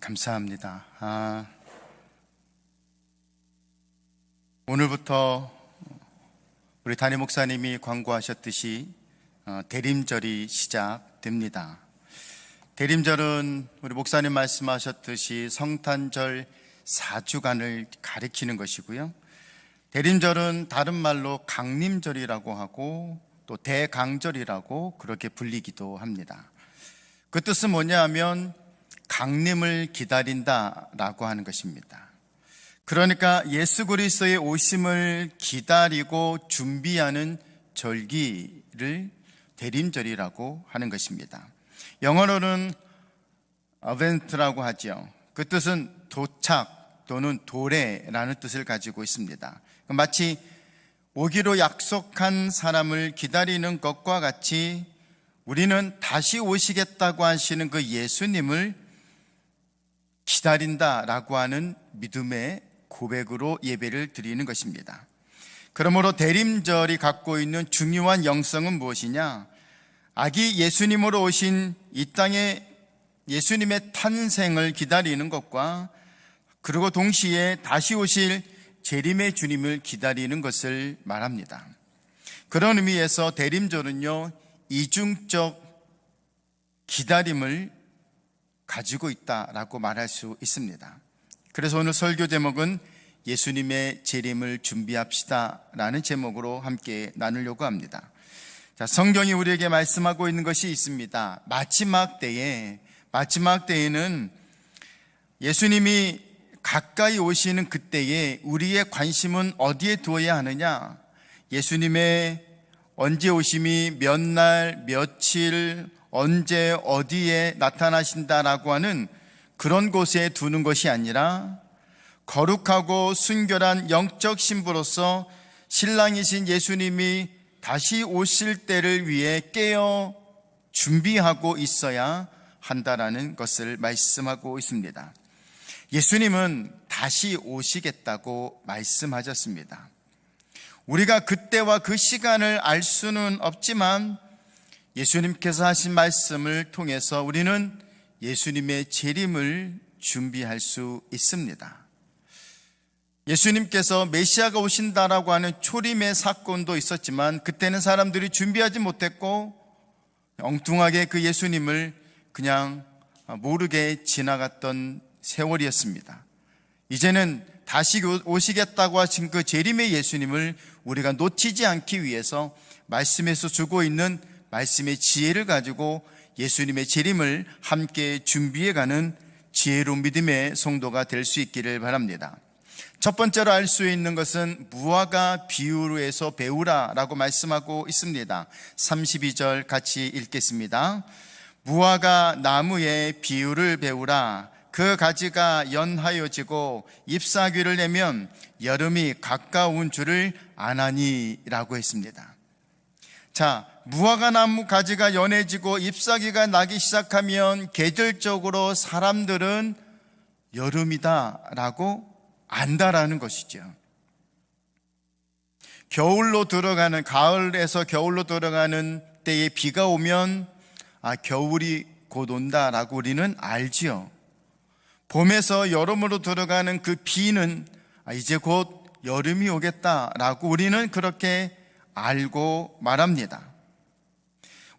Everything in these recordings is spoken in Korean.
감사합니다. 오늘부터 우리 담임 목사님이 광고하셨듯이 대림절이 시작됩니다. 대림절은 우리 목사님 말씀하셨듯이 성탄절 4주간을 가리키는 것이고요. 대림절은 다른 말로 강림절이라고 하고 또 대강절이라고 그렇게 불리기도 합니다. 그 뜻은 뭐냐 하면 강림을 기다린다라고 하는 것입니다. 그러니까 예수 그리스도의 오심을 기다리고 준비하는 절기를 대림절이라고 하는 것입니다. 영어로는 advent라고 하죠. 그 뜻은 도착 또는 도래라는 뜻을 가지고 있습니다. 마치 오기로 약속한 사람을 기다리는 것과 같이 우리는 다시 오시겠다고 하시는 그 예수님을 기다린다라고 하는 믿음의 고백으로 예배를 드리는 것입니다. 그러므로 대림절이 갖고 있는 중요한 영성은 무엇이냐? 아기 예수님으로 오신 이 땅에 예수님의 탄생을 기다리는 것과 그리고 동시에 다시 오실 재림의 주님을 기다리는 것을 말합니다. 그런 의미에서 대림절은요, 이중적 기다림을 가지고 있다라고 말할 수 있습니다. 그래서 오늘 설교 제목은 예수님의 재림을 준비합시다 라는 제목으로 함께 나누려고 합니다. 자, 성경이 우리에게 말씀하고 있는 것이 있습니다. 마지막 때에는 예수님이 가까이 오시는 그때에 우리의 관심은 어디에 두어야 하느냐? 예수님의 언제 오심이 몇 날, 며칠, 언제 어디에 나타나신다라고 하는 그런 곳에 두는 것이 아니라 거룩하고 순결한 영적 신부로서 신랑이신 예수님이 다시 오실 때를 위해 깨어 준비하고 있어야 한다라는 것을 말씀하고 있습니다. 예수님은 다시 오시겠다고 말씀하셨습니다. 우리가 그때와 그 시간을 알 수는 없지만 예수님께서 하신 말씀을 통해서 우리는 예수님의 재림을 준비할 수 있습니다. 예수님께서 메시아가 오신다라고 하는 초림의 사건도 있었지만 그때는 사람들이 준비하지 못했고 엉뚱하게 그 예수님을 그냥 모르게 지나갔던 세월이었습니다. 이제는 다시 오시겠다고 하신 그 재림의 예수님을 우리가 놓치지 않기 위해서 말씀에서 주고 있는 말씀의 지혜를 가지고 예수님의 재림을 함께 준비해가는 지혜로운 믿음의 성도가 될 수 있기를 바랍니다. 첫 번째로 알 수 있는 것은 무화과 비유로 해서 배우라라고 말씀하고 있습니다. 32절 같이 읽겠습니다. 무화과 나무의 비유를 배우라. 그 가지가 연하여지고 잎사귀를 내면 여름이 가까운 줄을 아나니라고 했습니다. 자, 무화과 나무 가지가 연해지고 잎사귀가 나기 시작하면 계절적으로 사람들은 여름이다라고 안다라는 것이죠. 가을에서 겨울로 들어가는 때에 비가 오면 겨울이 곧 온다라고 우리는 알지요. 봄에서 여름으로 들어가는 그 비는 이제 곧 여름이 오겠다라고 우리는 그렇게 알고 말합니다.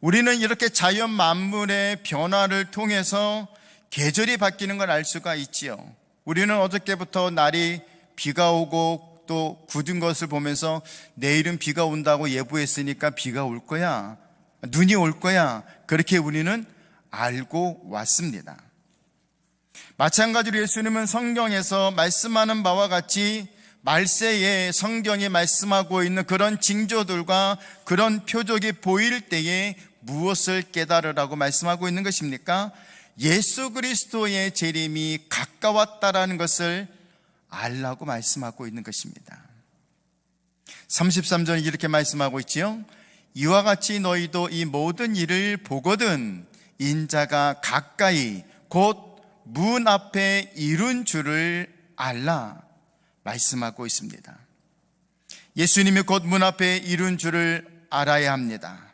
우리는 이렇게 자연 만물의 변화를 통해서 계절이 바뀌는 걸 알 수가 있지요. 우리는 어저께부터 날이 비가 오고 또 굳은 것을 보면서 내일은 비가 온다고 예보했으니까 비가 올 거야, 눈이 올 거야, 그렇게 우리는 알고 왔습니다. 마찬가지로 예수님은 성경에서 말씀하는 바와 같이 말세에 성경이 말씀하고 있는 그런 징조들과 그런 표적이 보일 때에 무엇을 깨달으라고 말씀하고 있는 것입니까? 예수 그리스도의 재림이 가까웠다라는 것을 알라고 말씀하고 있는 것입니다. 33절 이렇게 말씀하고 있지요. 이와 같이 너희도 이 모든 일을 보거든 인자가 가까이 곧 문 앞에 이룬 줄을 알라 말씀하고 있습니다. 예수님이 곧 문 앞에 이룬 줄을 알아야 합니다.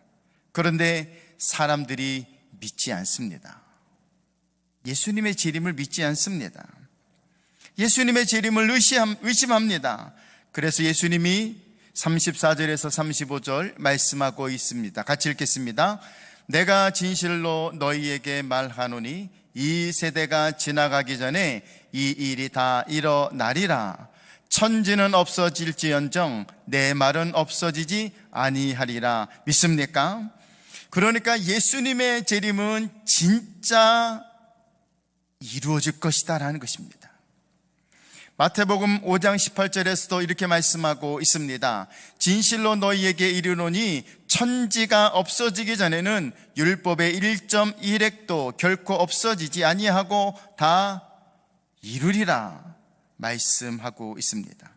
그런데 사람들이 믿지 않습니다. 예수님의 재림을 믿지 않습니다. 예수님의 재림을 의심합니다. 그래서 예수님이 34절에서 35절 말씀하고 있습니다. 같이 읽겠습니다. 내가 진실로 너희에게 말하노니 이 세대가 지나가기 전에 이 일이 다 일어나리라. 천지는 없어질지언정 내 말은 없어지지 아니하리라. 믿습니까? 그러니까 예수님의 재림은 진짜 이루어질 것이다 라는 것입니다. 마태복음 5장 18절에서도 이렇게 말씀하고 있습니다. 진실로 너희에게 이르노니 천지가 없어지기 전에는 율법의 1.1획도 결코 없어지지 아니하고 다 이루리라 말씀하고 있습니다.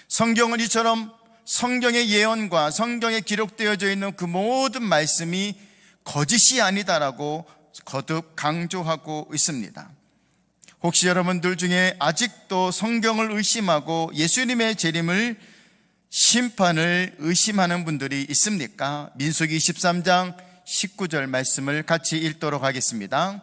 성경은 이처럼 성경의 예언과 성경에 기록되어져 있는 그 모든 말씀이 거짓이 아니다라고 거듭 강조하고 있습니다. 혹시 여러분들 중에 아직도 성경을 의심하고 예수님의 재림을 심판을 의심하는 분들이 있습니까? 민수기 23장 19절 말씀을 같이 읽도록 하겠습니다.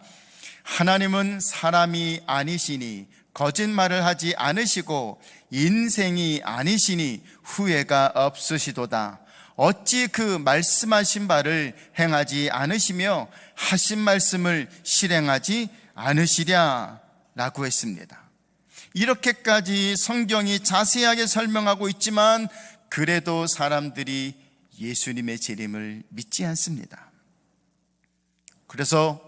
하나님은 사람이 아니시니 거짓말을 하지 않으시고 인생이 아니시니 후회가 없으시도다. 어찌 그 말씀하신 바를 행하지 않으시며 하신 말씀을 실행하지 않으시랴 라고 했습니다. 이렇게까지 성경이 자세하게 설명하고 있지만 그래도 사람들이 예수님의 재림을 믿지 않습니다. 그래서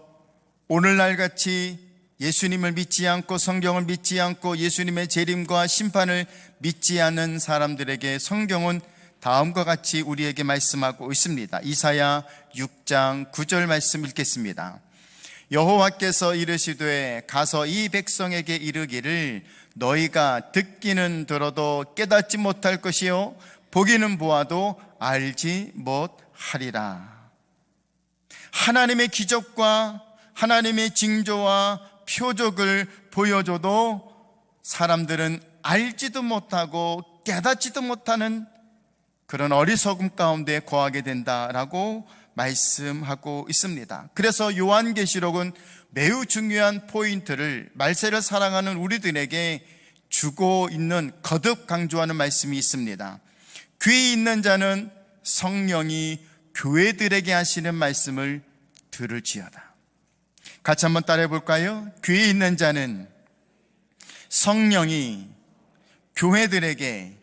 오늘날 같이 예수님을 믿지 않고 성경을 믿지 않고 예수님의 재림과 심판을 믿지 않는 사람들에게 성경은 다음과 같이 우리에게 말씀하고 있습니다. 이사야 6장 9절 말씀 읽겠습니다. 여호와께서 이르시되 가서 이 백성에게 이르기를 너희가 듣기는 들어도 깨닫지 못할 것이요 보기는 보아도 알지 못하리라. 하나님의 기적과 하나님의 징조와 표적을 보여줘도 사람들은 알지도 못하고 깨닫지도 못하는 그런 어리석음 가운데 거하게 된다라고 말씀하고 있습니다. 그래서 요한계시록은 매우 중요한 포인트를 말세를 사랑하는 우리들에게 주고 있는 거듭 강조하는 말씀이 있습니다. 귀 있는 자는 성령이 교회들에게 하시는 말씀을 들을지어다. 같이 한번 따라해 볼까요? 귀 있는 자는 성령이 교회들에게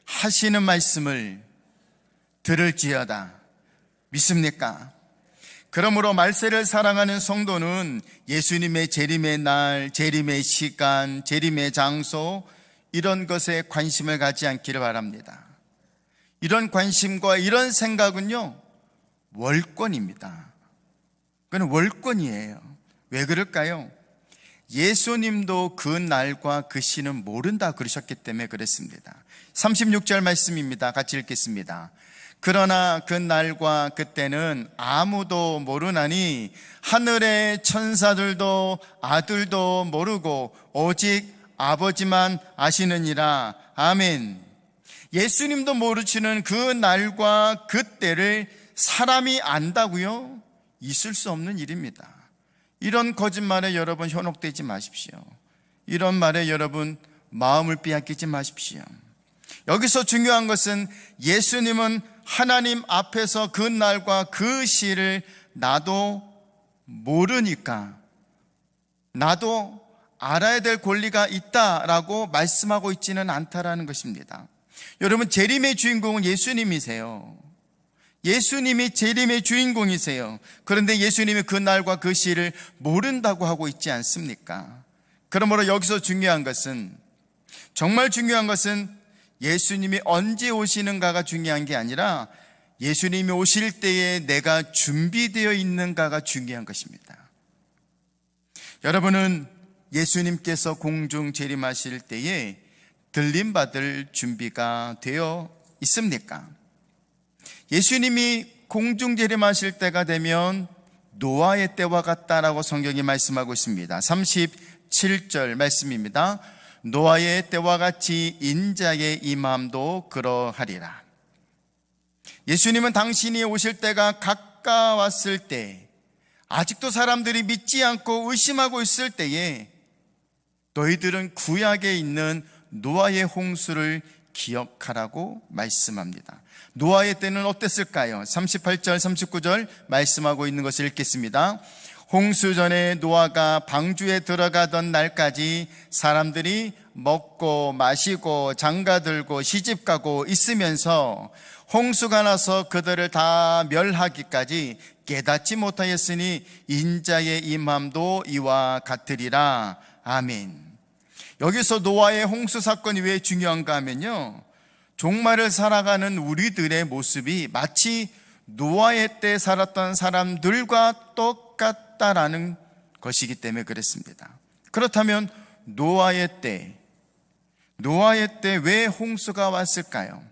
하시는 말씀을 들을지어다. 믿습니까? 그러므로 말세를 사랑하는 성도는 예수님의 재림의 날, 재림의 시간, 재림의 장소 이런 것에 관심을 갖지 않기를 바랍니다. 이런 관심과 이런 생각은요 월권입니다. 그건 월권이에요. 왜 그럴까요? 예수님도 그 날과 그 시는 모른다 그러셨기 때문에 그랬습니다. 36절 말씀입니다. 같이 읽겠습니다. 그러나 그 날과 그때는 아무도 모르나니 하늘의 천사들도 아들도 모르고 오직 아버지만 아시느니라. 아멘. 예수님도 모르시는 그 날과 그때를 사람이 안다고요? 있을 수 없는 일입니다. 이런 거짓말에 여러분 현혹되지 마십시오. 이런 말에 여러분 마음을 빼앗기지 마십시오. 여기서 중요한 것은 예수님은 하나님 앞에서 그 날과 그 시를 나도 모르니까 나도 알아야 될 권리가 있다라고 말씀하고 있지는 않다라는 것입니다. 여러분, 재림의 주인공은 예수님이세요. 예수님이 재림의 주인공이세요. 그런데 예수님이 그 날과 그 시를 모른다고 하고 있지 않습니까? 그러므로 여기서 중요한 것은, 정말 중요한 것은 예수님이 언제 오시는가가 중요한 게 아니라 예수님이 오실 때에 내가 준비되어 있는가가 중요한 것입니다. 여러분은 예수님께서 공중 재림하실 때에 들림받을 준비가 되어 있습니까? 예수님이 공중 재림하실 때가 되면 노아의 때와 같다라고 성경이 말씀하고 있습니다. 37절 말씀입니다. 노아의 때와 같이 인자의 임함도 그러하리라. 예수님은 당신이 오실 때가 가까웠을 때 아직도 사람들이 믿지 않고 의심하고 있을 때에 너희들은 구약에 있는 노아의 홍수를 기억하라고 말씀합니다. 노아의 때는 어땠을까요? 38절 39절 말씀하고 있는 것을 읽겠습니다. 홍수 전에 노아가 방주에 들어가던 날까지 사람들이 먹고 마시고 장가들고 시집가고 있으면서 홍수가 나서 그들을 다 멸하기까지 깨닫지 못하였으니 인자의 임함도 이와 같으리라. 아멘. 여기서 노아의 홍수 사건이 왜 중요한가 하면요, 종말을 살아가는 우리들의 모습이 마치 노아의 때 살았던 사람들과 똑같다라는 것이기 때문에 그랬습니다. 그렇다면 노아의 때 왜 홍수가 왔을까요?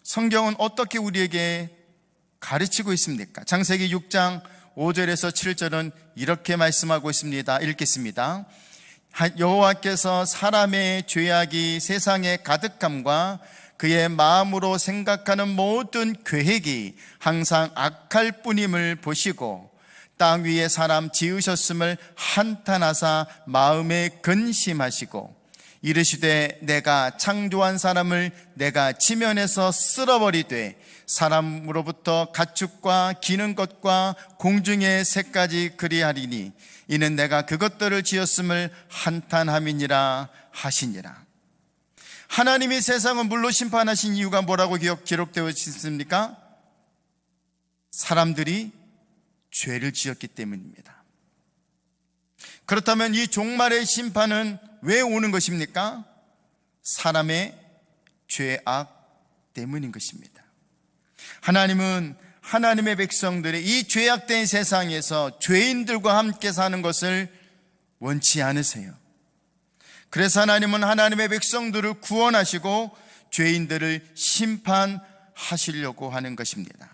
성경은 어떻게 우리에게 가르치고 있습니까? 창세기 6장 5절에서 7절은 이렇게 말씀하고 있습니다. 읽겠습니다. 여호와께서 사람의 죄악이 세상에 가득함과 그의 마음으로 생각하는 모든 계획이 항상 악할 뿐임을 보시고 땅 위에 사람 지으셨음을 한탄하사 마음에 근심하시고 이르시되 내가 창조한 사람을 내가 지면에서 쓸어버리되 사람으로부터 가축과 기는 것과 공중의 새까지 그리하리니 이는 내가 그것들을 지었음을 한탄함이니라 하시니라. 하나님이 세상을 물로 심판하신 이유가 뭐라고 기록되어 있습니까? 사람들이 죄를 지었기 때문입니다. 그렇다면 이 종말의 심판은 왜 오는 것입니까? 사람의 죄악 때문인 것입니다. 하나님은 하나님의 백성들의 이 죄악된 세상에서 죄인들과 함께 사는 것을 원치 않으세요. 그래서 하나님은 하나님의 백성들을 구원하시고 죄인들을 심판하시려고 하는 것입니다.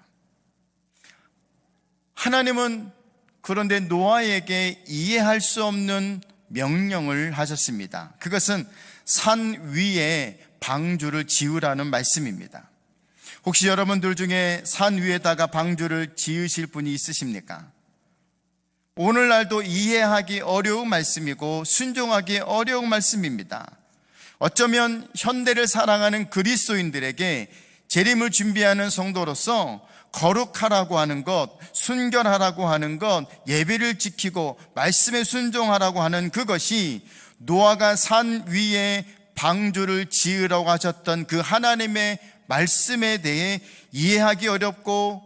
하나님은 그런데 노아에게 이해할 수 없는 명령을 하셨습니다. 그것은 산 위에 방주를 지으라는 말씀입니다. 혹시 여러분들 중에 산 위에다가 방주를 지으실 분이 있으십니까? 오늘날도 이해하기 어려운 말씀이고 순종하기 어려운 말씀입니다. 어쩌면 현대를 사랑하는 그리스도인들에게 재림을 준비하는 성도로서 거룩하라고 하는 것, 순결하라고 하는 것, 예배를 지키고 말씀에 순종하라고 하는 그것이 노아가 산 위에 방주를 지으라고 하셨던 그 하나님의 말씀에 대해 이해하기 어렵고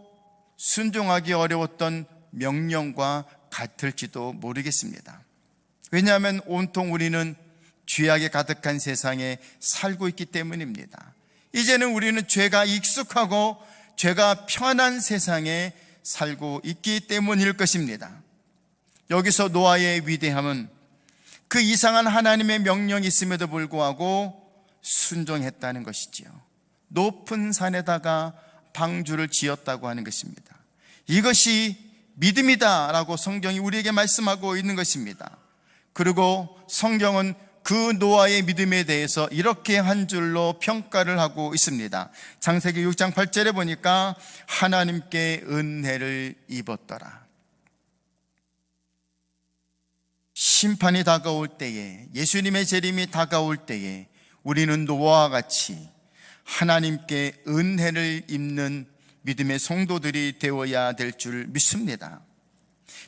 순종하기 어려웠던 명령과 같을지도 모르겠습니다. 왜냐하면 온통 우리는 죄악에 가득한 세상에 살고 있기 때문입니다. 이제는 우리는 죄가 익숙하고 죄가 편한 세상에 살고 있기 때문일 것입니다. 여기서 노아의 위대함은 그 이상한 하나님의 명령이 있음에도 불구하고 순종했다는 것이지요. 높은 산에다가 방주를 지었다고 하는 것입니다. 이것이 믿음이다 라고 성경이 우리에게 말씀하고 있는 것입니다. 그리고 성경은 그 노아의 믿음에 대해서 이렇게 한 줄로 평가를 하고 있습니다. 창세기 6장 8절에 보니까 하나님께 은혜를 입었더라. 심판이 다가올 때에, 예수님의 재림이 다가올 때에 우리는 노아와 같이 하나님께 은혜를 입는 믿음의 성도들이 되어야 될 줄 믿습니다.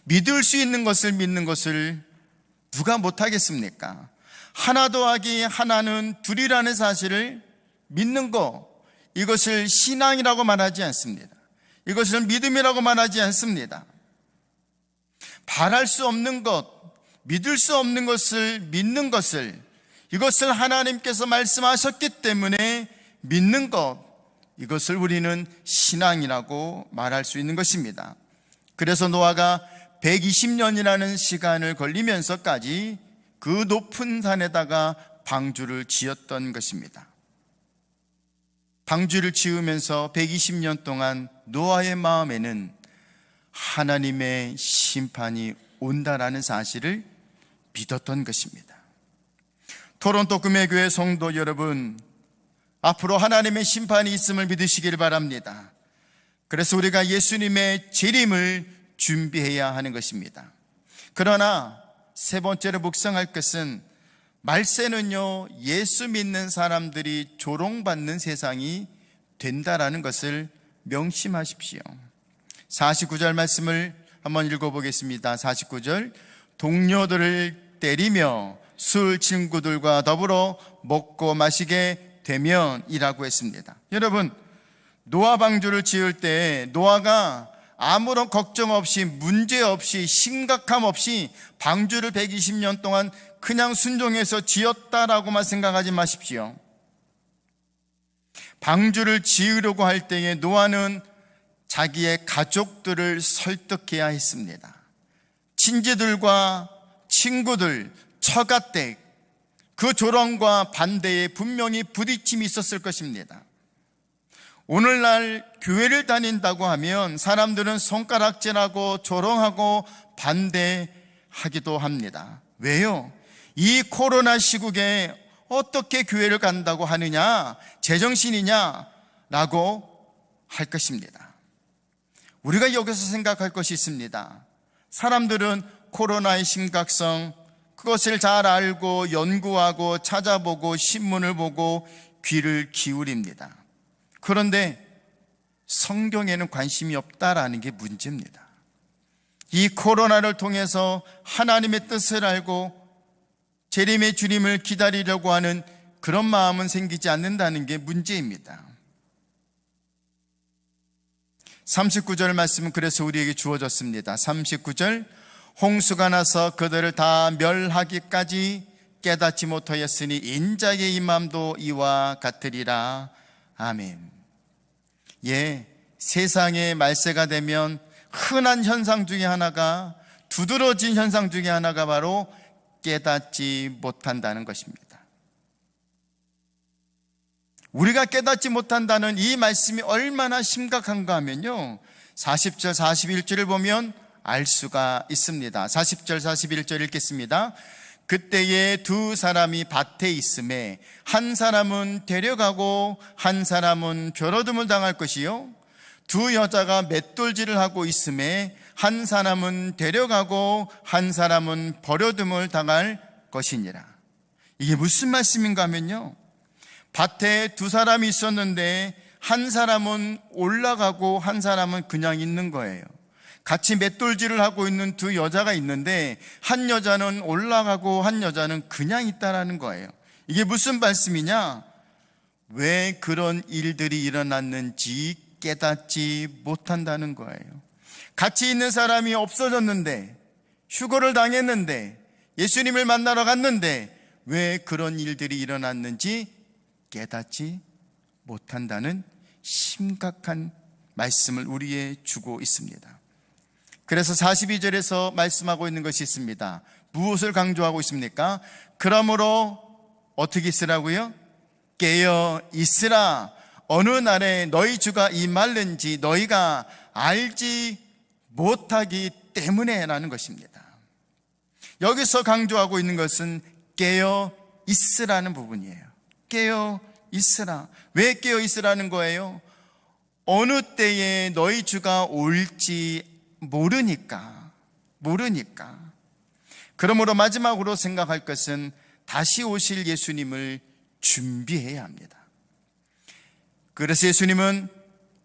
믿을 수 있는 것을 믿는 것을 누가 못하겠습니까? 하나 더하기 하나는 둘이라는 사실을 믿는 것, 이것을 신앙이라고 말하지 않습니다. 이것을 믿음이라고 말하지 않습니다. 바랄 수 없는 것, 믿을 수 없는 것을 믿는 것을, 이것을 하나님께서 말씀하셨기 때문에 믿는 것, 이것을 우리는 신앙이라고 말할 수 있는 것입니다. 그래서 노아가 120년이라는 시간을 걸리면서까지 그 높은 산에다가 방주를 지었던 것입니다. 방주를 지으면서 120년 동안 노아의 마음에는 하나님의 심판이 온다라는 사실을 믿었던 것입니다. 토론토 금혜교회 성도 여러분, 앞으로 하나님의 심판이 있음을 믿으시길 바랍니다. 그래서 우리가 예수님의 재림을 준비해야 하는 것입니다. 그러나 세 번째로 묵상할 것은 말세는요, 예수 믿는 사람들이 조롱받는 세상이 된다라는 것을 명심하십시오. 49절 말씀을 한번 읽어보겠습니다. 49절, 동료들을 때리며 술 친구들과 더불어 먹고 마시게 되면이라고 했습니다. 여러분, 노아 방주를 지을 때 노아가 아무런 걱정 없이, 문제 없이, 심각함 없이 방주를 120년 동안 그냥 순종해서 지었다라고만 생각하지 마십시오. 방주를 지으려고 할 때에 노아는 자기의 가족들을 설득해야 했습니다. 친지들과 친구들, 처가댁, 그 조롱과 반대에 분명히 부딪힘이 있었을 것입니다. 오늘날 교회를 다닌다고 하면 사람들은 손가락질하고 조롱하고 반대하기도 합니다. 왜요? 이 코로나 시국에 어떻게 교회를 간다고 하느냐, 제정신이냐 라고 할 것입니다. 우리가 여기서 생각할 것이 있습니다. 사람들은 코로나의 심각성, 그것을 잘 알고 연구하고 찾아보고 신문을 보고 귀를 기울입니다. 그런데 성경에는 관심이 없다라는 게 문제입니다. 이 코로나를 통해서 하나님의 뜻을 알고 재림의 주님을 기다리려고 하는 그런 마음은 생기지 않는다는 게 문제입니다. 39절 말씀은 그래서 우리에게 주어졌습니다. 39절, 홍수가 나서 그들을 다 멸하기까지 깨닫지 못하였으니 인자의 임함도 이와 같으리라. 아멘. 예, 세상의 말세가 되면 흔한 현상 중에 하나가, 두드러진 현상 중에 하나가 바로 깨닫지 못한다는 것입니다. 우리가 깨닫지 못한다는 이 말씀이 얼마나 심각한가 하면요, 40절 41절을 보면 알 수가 있습니다. 40절 41절 읽겠습니다. 그때에 두 사람이 밭에 있음에 한 사람은 데려가고 한 사람은 벼러듬을 당할 것이요, 두 여자가 맷돌질을 하고 있음에 한 사람은 데려가고 한 사람은 버려둠을 당할 것이니라. 이게 무슨 말씀인가 하면요, 밭에 두 사람이 있었는데 한 사람은 올라가고 한 사람은 그냥 있는 거예요. 같이 맷돌질을 하고 있는 두 여자가 있는데 한 여자는 올라가고 한 여자는 그냥 있다라는 거예요. 이게 무슨 말씀이냐? 왜 그런 일들이 일어났는지 깨닫지 못한다는 거예요. 같이 있는 사람이 없어졌는데, 휴거를 당했는데, 예수님을 만나러 갔는데 왜 그런 일들이 일어났는지 깨닫지 못한다는 심각한 말씀을 우리에게 주고 있습니다. 그래서 42절에서 말씀하고 있는 것이 있습니다. 무엇을 강조하고 있습니까? 그러므로 어떻게 있으라고요? 깨어 있으라. 어느 날에 너희 주가 임할는지 너희가 알지 못하기 때문에 라는 것입니다. 여기서 강조하고 있는 것은 깨어 있으라는 부분이에요. 깨어 있으라. 왜 깨어 있으라는 거예요? 어느 때에 너희 주가 올지 모르니까. 그러므로 마지막으로 생각할 것은 다시 오실 예수님을 준비해야 합니다. 그래서 예수님은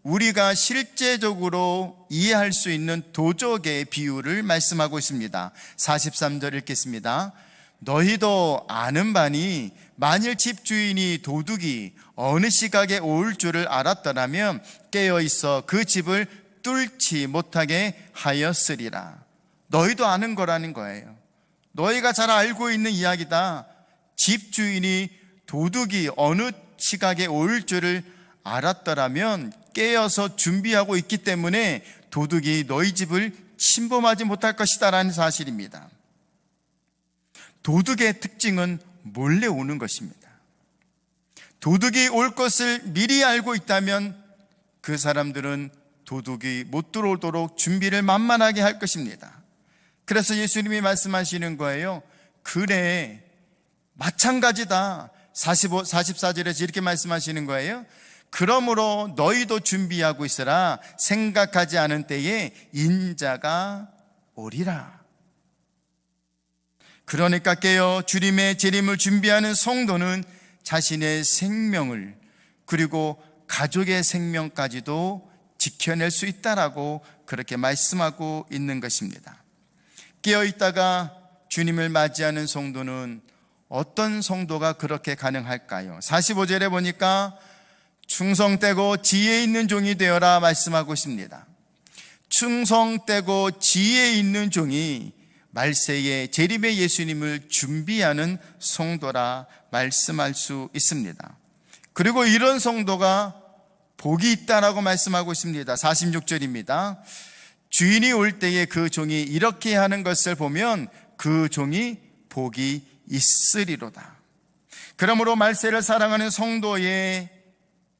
우리가 실제적으로 이해할 수 있는 도적의 비유를 말씀하고 있습니다. 43절 읽겠습니다. 너희도 아는 바니 만일 집주인이 도둑이 어느 시각에 올 줄을 알았더라면 깨어있어 그 집을 뚫지 못하게 하였으리라. 너희도 아는 거라는 거예요. 너희가 잘 알고 있는 이야기다. 집주인이 도둑이 어느 시각에 올 줄을 알았더라면 깨어서 준비하고 있기 때문에 도둑이 너희 집을 침범하지 못할 것이다 라는 사실입니다. 도둑의 특징은 몰래 오는 것입니다. 도둑이 올 것을 미리 알고 있다면 그 사람들은 도둑이 못 들어오도록 준비를 만만하게 할 것입니다. 그래서 예수님이 말씀하시는 거예요. 그래, 마찬가지다. 44절에서 이렇게 말씀하시는 거예요. 그러므로 너희도 준비하고 있으라. 생각하지 않은 때에 인자가 오리라. 그러니까 깨어 주님의 재림을 준비하는 성도는 자신의 생명을, 그리고 가족의 생명까지도 지켜낼 수 있다라고 그렇게 말씀하고 있는 것입니다. 깨어 있다가 주님을 맞이하는 성도는 어떤 성도가 그렇게 가능할까요? 45절에 보니까 충성되고 지혜 있는 종이 되어라 말씀하고 있습니다. 충성되고 지혜 있는 종이 말세에 재림의 예수님을 준비하는 성도라 말씀할 수 있습니다. 그리고 이런 성도가 복이 있다라고 말씀하고 있습니다. 46절입니다. 주인이 올 때에 그 종이 이렇게 하는 것을 보면 그 종이 복이 있으리로다. 그러므로 말세를 사랑하는 성도의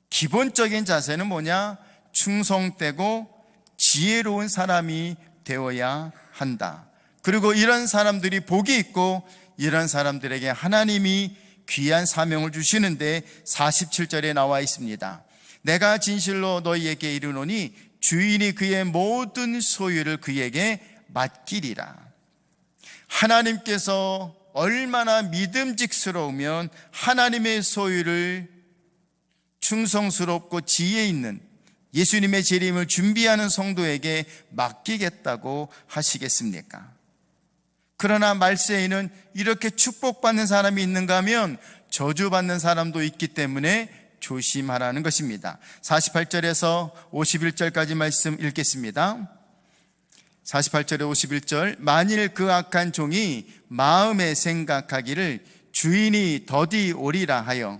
기본적인 자세는 뭐냐? 충성되고 지혜로운 사람이 되어야 한다. 그리고 이런 사람들이 복이 있고 이런 사람들에게 하나님이 귀한 사명을 주시는데 47절에 나와 있습니다. 내가 진실로 너희에게 이르노니 주인이 그의 모든 소유를 그에게 맡기리라. 하나님께서 얼마나 믿음직스러우면 하나님의 소유를 충성스럽고 지혜 있는 예수님의 재림을 준비하는 성도에게 맡기겠다고 하시겠습니까? 그러나 말세에는 이렇게 축복받는 사람이 있는가 하면 저주받는 사람도 있기 때문에 조심하라는 것입니다. 48절에서 51절까지 말씀 읽겠습니다. 48절에 51절, 만일 그 악한 종이 마음에 생각하기를 주인이 더디 오리라 하여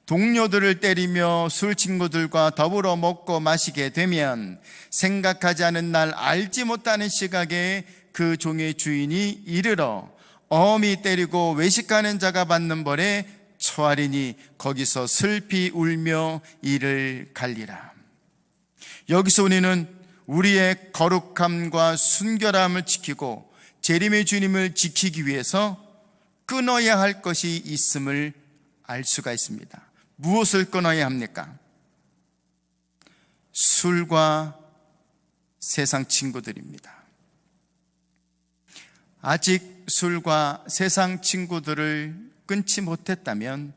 동료들을 때리며 술 친구들과 더불어 먹고 마시게 되면 생각하지 않은 날 알지 못하는 시각에 그 종의 주인이 이르러 엄히 때리고 외식하는 자가 받는 벌에 처하리니 거기서 슬피 울며 이를 갈리라. 여기서 우리는 우리의 거룩함과 순결함을 지키고 재림의 주님을 지키기 위해서 끊어야 할 것이 있음을 알 수가 있습니다. 무엇을 끊어야 합니까? 술과 세상 친구들입니다. 아직 술과 세상 친구들을 끊지 못했다면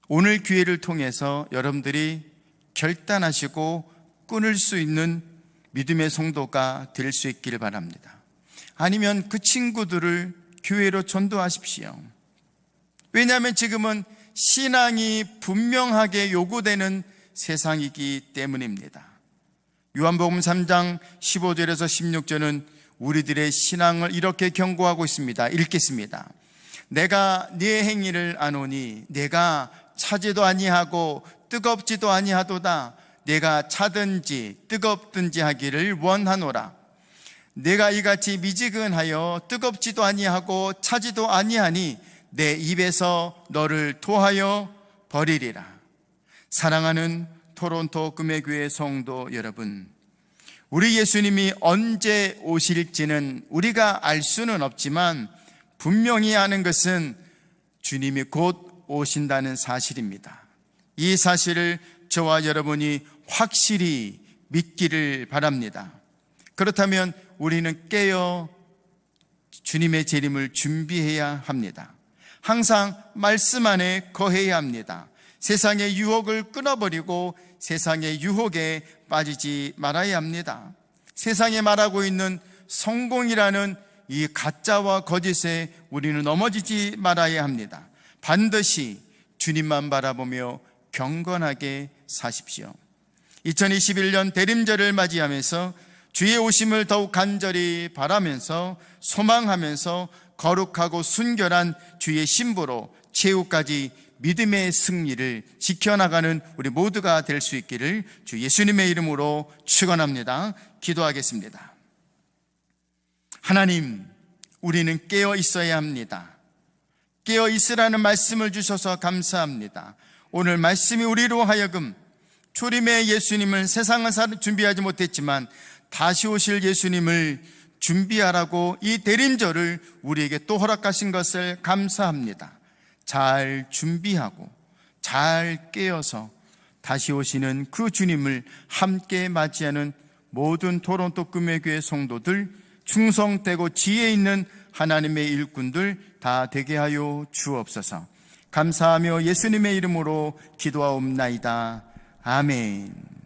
오늘 기회를 통해서 여러분들이 결단하시고 끊을 수 있는 믿음의 성도가 될 수 있기를 바랍니다. 아니면 그 친구들을 교회로 전도하십시오. 왜냐하면 지금은 신앙이 분명하게 요구되는 세상이기 때문입니다. 요한복음 3장 15절에서 16절은 우리들의 신앙을 이렇게 경고하고 있습니다. 읽겠습니다. 내가 네 행위를 아노니 내가 차지도 아니하고 뜨겁지도 아니하도다. 내가 차든지 뜨겁든지 하기를 원하노라. 내가 이같이 미지근하여 뜨겁지도 아니하고 차지도 아니하니 내 입에서 너를 토하여 버리리라. 사랑하는 토론토 금혜교회 성도 여러분, 우리 예수님이 언제 오실지는 우리가 알 수는 없지만 분명히 아는 것은 주님이 곧 오신다는 사실입니다. 이 사실을 저와 여러분이 확실히 믿기를 바랍니다. 그렇다면 우리는 깨어 주님의 재림을 준비해야 합니다. 항상 말씀 안에 거해야 합니다. 세상의 유혹을 끊어버리고 세상의 유혹에 빠지지 말아야 합니다. 세상에 말하고 있는 성공이라는 이 가짜와 거짓에 우리는 넘어지지 말아야 합니다. 반드시 주님만 바라보며 경건하게 사십시오. 2021년 대림절을 맞이하면서 주의 오심을 더욱 간절히 바라면서 소망하면서 거룩하고 순결한 주의 신부로 최후까지 믿음의 승리를 지켜나가는 우리 모두가 될 수 있기를 주 예수님의 이름으로 축원합니다. 기도하겠습니다. 하나님, 우리는 깨어 있어야 합니다. 깨어 있으라는 말씀을 주셔서 감사합니다. 오늘 말씀이 우리로 하여금 초림의 예수님을 세상은 준비하지 못했지만 다시 오실 예수님을 준비하라고 이 대림절을 우리에게 또 허락하신 것을 감사합니다. 잘 준비하고 잘 깨어서 다시 오시는 그 주님을 함께 맞이하는 모든 토론토 금요교회 성도들, 충성되고 지혜 있는 하나님의 일꾼들 다 되게 하여 주옵소서. 감사하며 예수님의 이름으로 기도하옵나이다. 아멘.